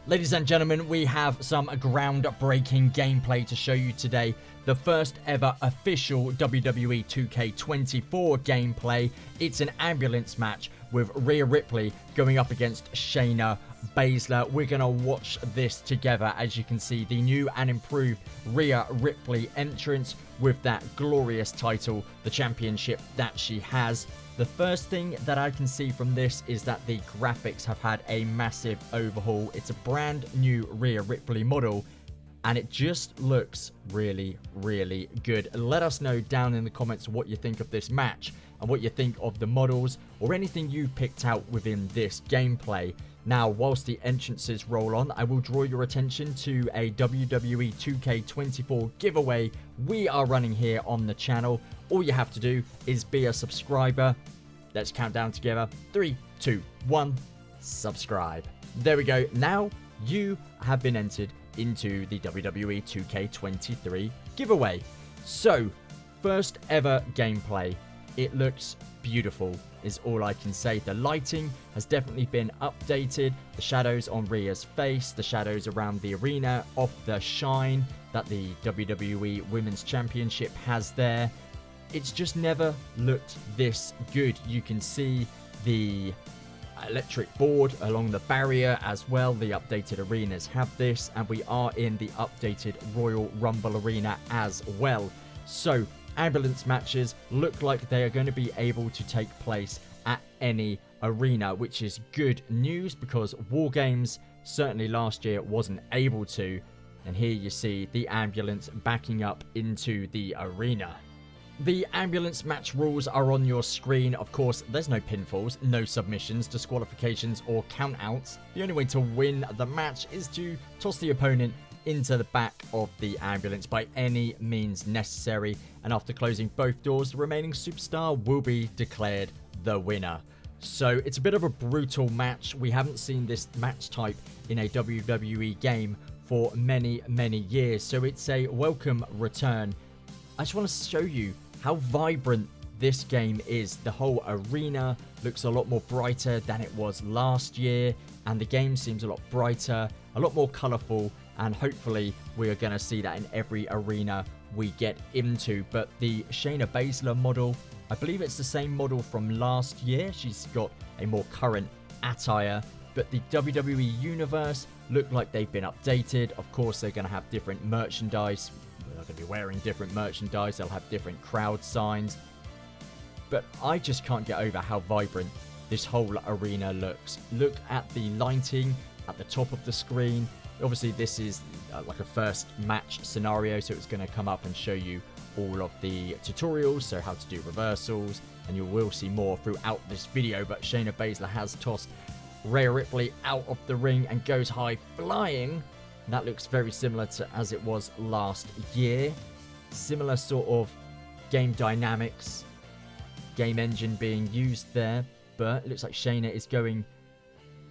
Ladies and gentlemen, we have some groundbreaking gameplay to show you today. The first ever official WWE 2K24 gameplay. It's an ambulance match with Rhea Ripley going up against Shayna Baszler. We're going to watch this together. As you can see, the new and improved Rhea Ripley entrance with that glorious title, the championship that she has. The first thing that I can see from this is that the graphics have had a massive overhaul. It's a brand new Rhea Ripley model, and it just looks really, really good. Let us know down in the comments what you think of this match and what you think of the models or anything you picked out within this gameplay. Now, whilst the entrances roll on, I will draw your attention to a WWE 2K24 giveaway we are running here on the channel. All you have to do is be a subscriber. Let's count down together. 3, 2, 1, subscribe. There we go. Now you have been entered into the WWE 2K23 giveaway. So, first ever gameplay. It looks beautiful is all I can say. The lighting has definitely been updated. The shadows on Rhea's face, the shadows around the arena, off the shine that the WWE Women's Championship has there. It's just never looked this good. You can see the electric board along the barrier as well. The updated arenas have this, and we are in the updated Royal Rumble arena as well. So ambulance matches look like they are going to be able to take place at any arena, which is good news because War Games certainly last year wasn't able to. And here you see the ambulance backing up into the arena. The ambulance match rules are on your screen. Of course, there's no pinfalls, no submissions, disqualifications or countouts. The only way to win the match is to toss the opponent into the back of the ambulance by any means necessary, and after closing both doors, the remaining superstar will be declared the winner. So it's a bit of a brutal match. We haven't seen this match type in a WWE game for many years, so it's a welcome return. I just want to show you how vibrant this game is. The whole arena looks a lot more brighter than it was last year, and the game seems a lot brighter, a lot more colourful, and hopefully we are going to see that in every arena we get into. But the Shayna Baszler model, I believe it's the same model from last year. She's got a more current attire, but the WWE Universe look like they've been updated. Of course, they're going to have different merchandise. They're going to be wearing different merchandise. They'll have different crowd signs. But I just can't get over how vibrant this whole arena looks. Look at the lighting at the top of the screen. Obviously, this is like a first match scenario, so it's going to come up and show you all of the tutorials, so how to do reversals, and you will see more throughout this video. But Shayna Baszler has tossed Rhea Ripley out of the ring and goes high flying. That looks very similar to as it was last year. Similar sort of game dynamics, game engine being used there, but it looks like Shayna is going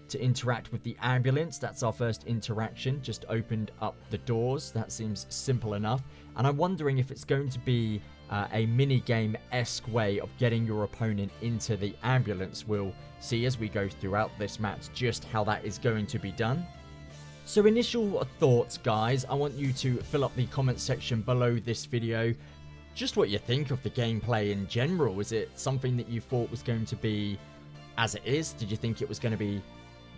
to interact with the ambulance. That's our first interaction. Just opened up the doors. That seems simple enough. And I'm wondering if it's going to be a mini-game-esque way of getting your opponent into the ambulance. We'll see as we go throughout this match just how that is going to be done. So initial thoughts, guys. I want you to fill up the comment section below this video. Just what you think of the gameplay in general. Is it something that you thought was going to be as it is? Did you think it was going to be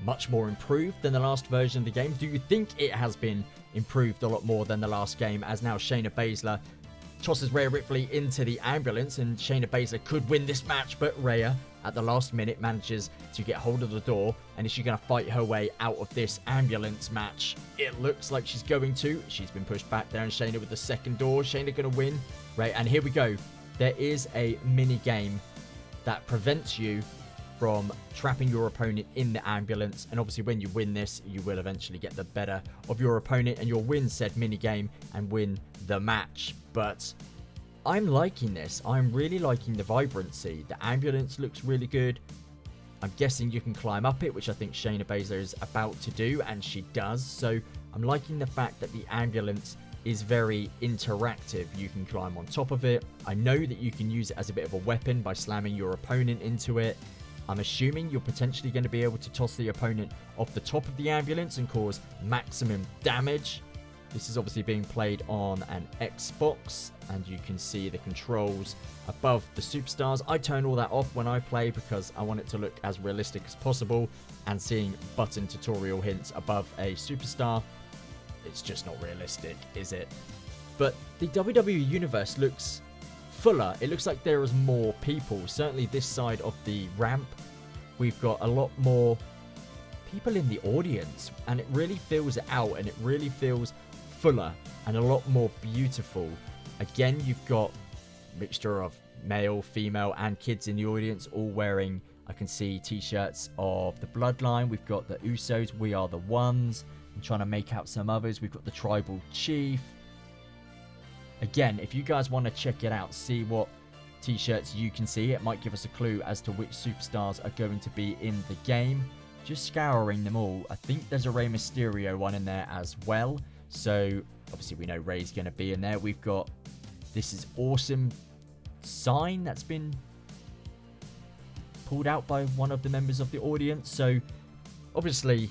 much more improved than the last version of the game? Do you think it has been improved a lot more than the last game, as now Shayna Baszler tosses Rhea Ripley into the ambulance, and Shayna Baszler could win this match, but Rhea at the last minute manages to get hold of the door, and is she going to fight her way out of this ambulance match? It looks like she's going to. She's been pushed back there, and Shayna with the second door. Shayna going to win, right? And here we go. There is a mini game that prevents you from trapping your opponent in the ambulance, and obviously when you win this, you will eventually get the better of your opponent and you'll win said minigame and win the match. But I'm liking this. I'm really liking the vibrancy. The ambulance looks really good. I'm guessing you can climb up it, which I think Shayna Baszler is about to do, and she does. So I'm liking the fact that the ambulance is very interactive. You can climb on top of it. I know that you can use it as a bit of a weapon by slamming your opponent into it. I'm assuming you're potentially going to be able to toss the opponent off the top of the ambulance and cause maximum damage. This is obviously being played on an Xbox, and you can see the controls above the superstars. I turn all that off when I play because I want it to look as realistic as possible, and seeing button tutorial hints above a superstar, it's just not realistic, is it? But the WWE Universe looks fuller. It looks like there is more people. Certainly this side of the ramp, we've got a lot more people in the audience, and it really fills it out, and it really feels fuller and a lot more beautiful. Again, you've got a mixture of male, female, and kids in the audience, all wearing, I can see, t-shirts of the Bloodline. We've got the Usos, We Are the Ones. I'm trying to make out some others. We've got the Tribal Chief. Again, if you guys want to check it out, see what t-shirts you can see, it might give us a clue as to which superstars are going to be in the game. Just scouring them all. I think there's a Rey Mysterio one in there as well. So obviously we know Rey's going to be in there. We've got This Is Awesome sign that's been pulled out by one of the members of the audience. So obviously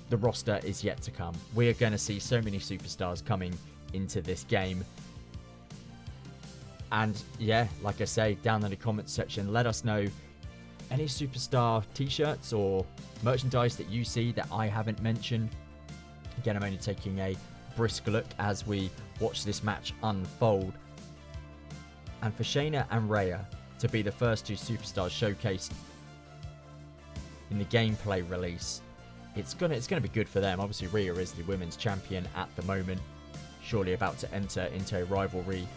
the roster is yet to come. We're going to see so many superstars coming into this game. And yeah, like I say, down in the comments section, let us know any superstar t-shirts or merchandise that you see that I haven't mentioned. Again, I'm only taking a brisk look as we watch this match unfold. And for Shayna and Rhea to be the first two superstars showcased in the gameplay release, it's gonna be good for them. Obviously, Rhea is the women's champion at the moment, surely about to enter into a rivalry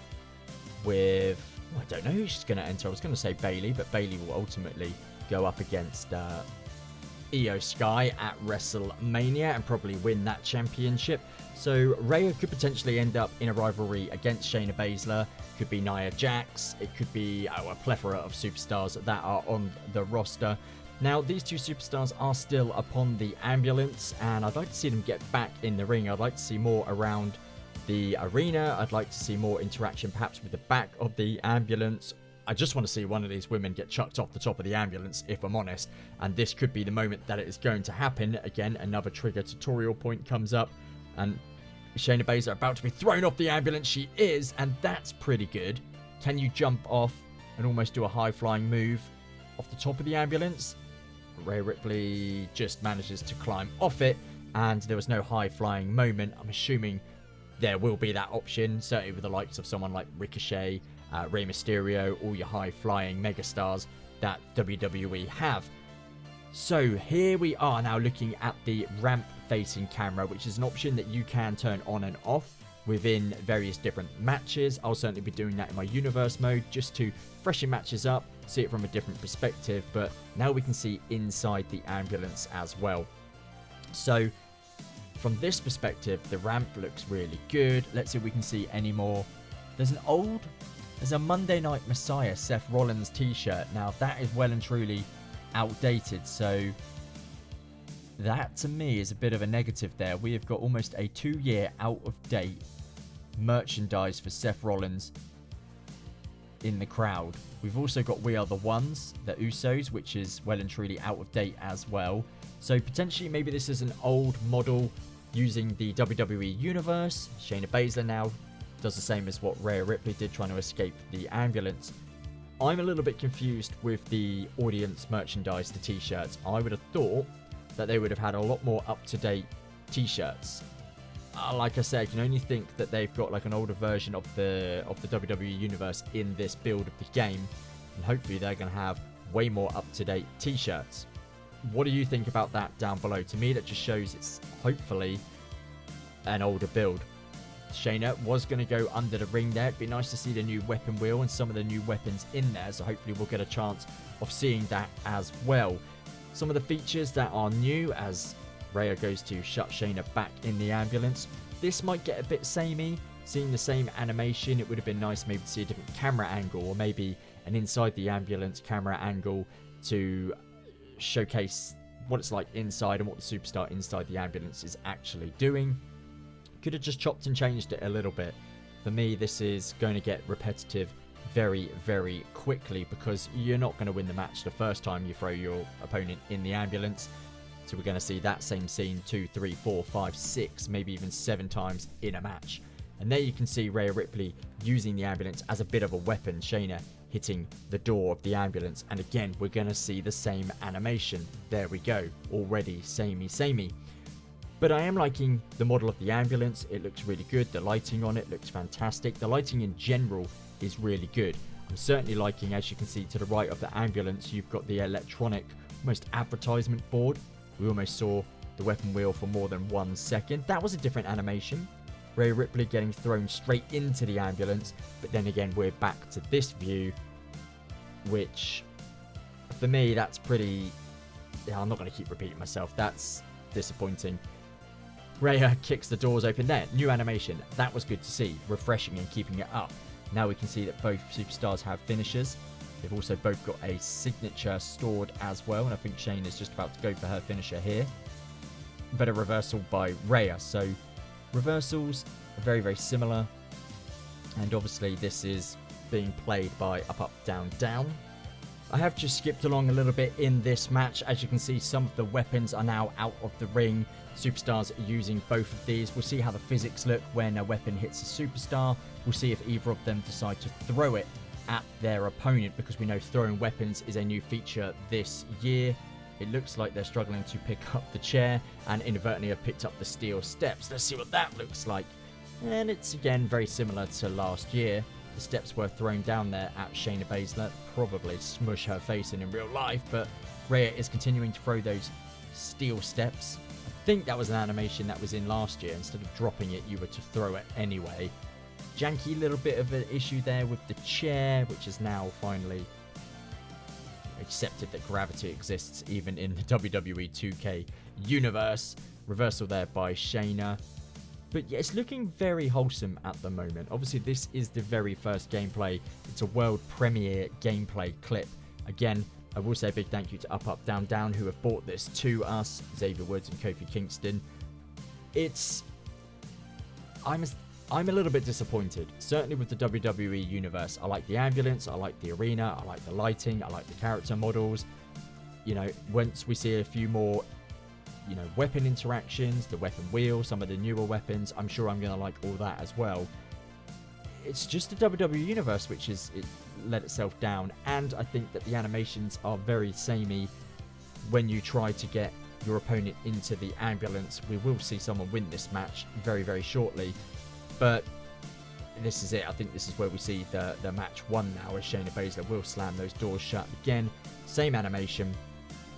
with, well, I don't know who she's going to enter. I was going to say Bayley, but Bayley will ultimately go up against Io Sky at WrestleMania and probably win that championship. So Rhea could potentially end up in a rivalry against Shayna Baszler. Could be Nia Jax. It could be a plethora of superstars that are on the roster. Now, these two superstars are still upon the ambulance, and I'd like to see them get back in the ring. I'd like to see more around the arena. I'd like to see more interaction perhaps with the back of the ambulance. I just want to see one of these women get chucked off the top of the ambulance, if I'm honest, and this could be the moment that it is going to happen. Again, another trigger tutorial point comes up, and Shayna Baszler about to be thrown off the ambulance. She is, and that's pretty good. Can you jump off and almost do a high flying move off the top of the ambulance? Rhea Ripley just manages to climb off it, and there was no high flying moment. I'm assuming there will be that option, certainly with the likes of someone like Ricochet, Rey Mysterio, all your high-flying megastars that WWE have. So here we are now looking at the ramp-facing camera, which is an option that you can turn on and off within various different matches. I'll certainly be doing that in my universe mode just to freshen matches up, see it from a different perspective, but now we can see inside the ambulance as well. So from this perspective, the ramp looks really good. Let's see if we can see any more. There's a Monday Night Messiah Seth Rollins t-shirt. Now that is well and truly outdated, so that to me is a bit of a negative there. We have got almost a 2-year out of date merchandise for Seth Rollins in the crowd. We've also got We Are the Ones, the Usos, which is well and truly out of date as well. So potentially maybe this is an old model using the WWE Universe. Shayna Baszler now does the same as what Rhea Ripley did, trying to escape the ambulance. I'm a little bit confused with the audience merchandise, the t-shirts. I would have thought that they would have had a lot more up-to-date t-shirts. Like I said, I can only think that they've got like an older version of the WWE Universe in this build of the game, and hopefully they're going to have way more up-to-date t-shirts. What do you think about that down below? To me, that just shows it's hopefully an older build. Shayna was going to go under the ring there. It'd be nice to see the new weapon wheel and some of the new weapons in there, so hopefully we'll get a chance of seeing that as well. Some of the features that are new as Rhea goes to shut Shayna back in the ambulance. This might get a bit samey, seeing the same animation. It would have been nice maybe to see a different camera angle, or maybe an inside the ambulance camera angle to showcase what it's like inside and what the superstar inside the ambulance is actually doing. Could have just chopped and changed it a little bit. For me, this is going to get repetitive very, very quickly, because you're not going to win the match the first time you throw your opponent in the ambulance. So we're going to see that same scene 2, 3, 4, 5, 6, maybe even 7 times in a match. And there you can see Rhea Ripley using the ambulance as a bit of a weapon. Shayna hitting the door of the ambulance. And again, we're going to see the same animation. There we go. Already samey. But I am liking the model of the ambulance. It looks really good. The lighting on it looks fantastic. The lighting in general is really good. I'm certainly liking, as you can see to the right of the ambulance, you've got the electronic, almost advertisement board. We almost saw the weapon wheel for more than 1 second. That was a different animation. Rhea Ripley getting thrown straight into the ambulance. But then again, we're back to this view, which for me, that's pretty... Yeah, I'm not going to keep repeating myself. That's disappointing. Rhea kicks the doors open there. New animation. That was good to see. Refreshing and keeping it up. Now we can see that both superstars have finishers. They've also both got a signature stored as well. And I think Shayna is just about to go for her finisher here. But a reversal by Rhea. So reversals are very, very similar. And obviously this is being played by up, up, down, down. I have just skipped along a little bit in this match. As you can see, some of the weapons are now out of the ring. Superstars are using both of these. We'll see how the physics look when a weapon hits a superstar. We'll see if either of them decide to throw it at their opponent, because we know throwing weapons is a new feature this year. It looks like they're struggling to pick up the chair and inadvertently have picked up the steel steps. Let's see what that looks like. And it's again very similar to last year. The steps were thrown down there at Shayna Baszler. Probably smush her face in real life, but Rhea is continuing to throw those steel steps. I think that was an animation that was in last year. Instead of dropping it, you were to throw it anyway. Janky little bit of an issue there with the chair, which is now finally accepted that gravity exists even in the WWE 2K universe. Reversal there by Shayna. But yeah, it's looking very wholesome at the moment. Obviously, this is the very first gameplay. It's a world premiere gameplay clip. Again, I will say a big thank you to Up Up Down Down, who have brought this to us. Xavier Woods and Kofi Kingston. I'm a little bit disappointed. Certainly with the WWE universe. I like the ambulance, I like the arena, I like the lighting, I like the character models. You know, once we see a few more, you know, weapon interactions, the weapon wheel, some of the newer weapons, I'm sure I'm going to like all that as well. It's just the WWE universe which is let itself down, and I think that the animations are very samey when you try to get your opponent into the ambulance. We will see someone win this match very, very shortly, but this is it. I think this is where we see the match won now, as Shayna Baszler will slam those doors shut again. Same animation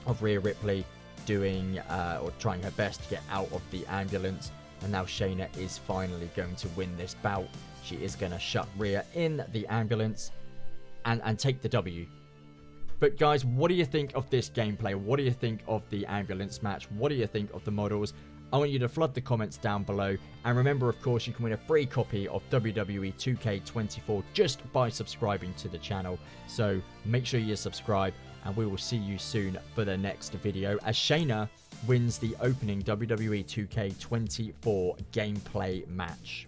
of Rhea Ripley doing or trying her best to get out of the ambulance, and now Shayna is finally going to win this bout. She is going to shut Rhea in the ambulance and take the W. But guys, what do you think of this gameplay? What do you think of the ambulance match? What do you think of the models? I want you to flood the comments down below. And remember, of course, you can win a free copy of WWE 2K24 just by subscribing to the channel. So make sure you subscribe, and we will see you soon for the next video as Shayna wins the opening WWE 2K24 gameplay match.